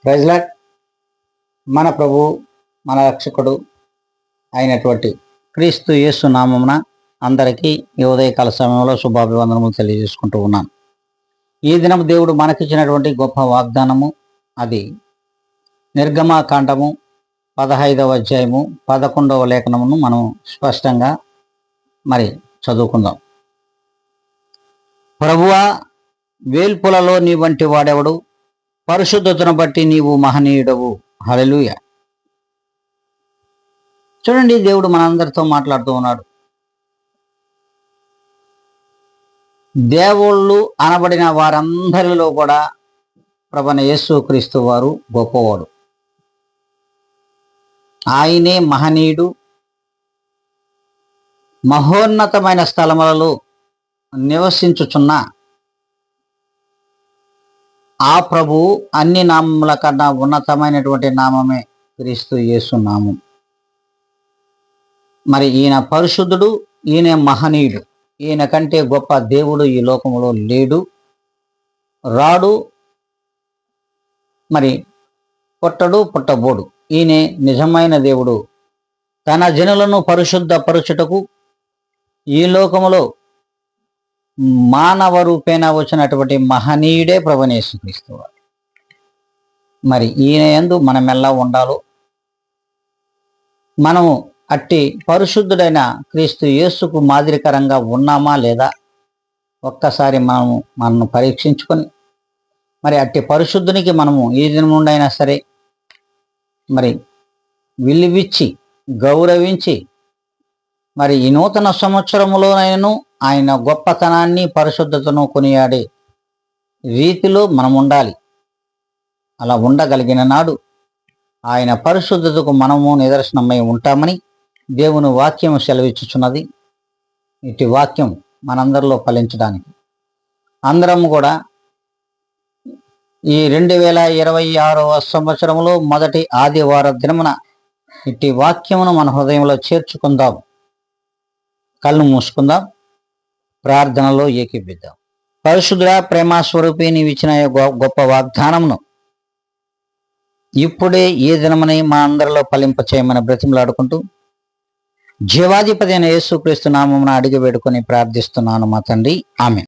Praise lord. మన ప్రభు మన రక్షకుడు అయినటువంటి క్రీస్తు యేసు నామమున అందరికీ ఈ ఉదయకాల సమయంలో శుభాభివందనములు తెలియజేసుకుంటూ ఉన్నాను. ఈ దినం దేవుడు మనకిచ్చినటువంటి గొప్ప వాగ్దానము, అది నిర్గమాకాండము 15వ అధ్యాయము 11వ లేఖనమును మనం స్పష్టంగా చదువుకుందాం. ప్రభువా, వేల్పులలో నీ వంటి వాడెవడు? పరిశుద్ధతను బట్టి నీవు మహనీయుడవు. హల్లెలూయా. చూడండి, దేవుడు మనందరితో మాట్లాడుతూ ఉన్నాడు. దేవుళ్ళు అనబడిన వారందరిలో కూడా ప్రభువైన యేసుక్రీస్తు వారు గొప్పవాడు. ఆయనే మహనీయుడు. మహోన్నతమైన స్థలములలో నివసించుచున్న ఆ ప్రభు అన్ని నామముల కన్నా ఉన్నతమైనటువంటి నామమే క్రీస్తు యేసు నామం. ఈయన పరిశుద్ధుడు, ఈయన మహనీయుడు. ఈయన కంటే గొప్ప దేవుడు ఈ లోకములో లేడు, రాడు, పుట్టడు, పుట్టబోడు. ఈయనే నిజమైన దేవుడు. తన జనులను పరిశుద్ధపరచుటకు ఈ లోకములో మానవ రూపేణ వచ్చినటువంటి మహనీయుడే ప్రభువైన యేసుక్రీస్తు వారు. ఈయన యందు మనం ఎలా ఉండాలో, మనము అట్టి పరిశుద్ధుడైన క్రీస్తు యేసుకు మాదిరికరంగా ఉన్నామా లేదా ఒక్కసారి మనము పరీక్షించుకొని అట్టి పరిశుద్ధునికి మనము ఈ దినం నుండైనా సరే విలువిచ్చి గౌరవించి ఈ నూతన సంవత్సరములోనైనా ఆయన గొప్పతనాన్ని పరిశుద్ధతను కొనియాడే రీతిలో మనం ఉండాలి. అలా ఉండగలిగిన నాడు ఆయన పరిశుద్ధతకు మనము నిదర్శనమై ఉంటామని దేవుని వాక్యం సెలవిచ్చుచున్నది. ఇటు వాక్యం మనందరిలో ఫలించడానికి అందరము కూడా ఈ 2026వ సంవత్సరంలో మొదటి ఆదివార దినమున ఇట్టి వాక్యమును మన హృదయంలో చేర్చుకుందాం. కళ్ళు మూసుకుందాం, ప్రార్థనలో ఏకీభిద్దాం. పరిశుద్ధుడా, ప్రేమ స్వరూపి, నీవు ఇచ్చిన గొప్ప వాగ్దానమును ఇప్పుడే ఏ దినమని మా అందరిలో ఫలింప చేయమని బ్రతిమలాడుకుంటూ జీవాధిపతి అయిన యేసుక్రీస్తు నామమున అడిగి వేడుకొని ప్రార్థిస్తున్నాను మా తండ్రి. ఆమేన్.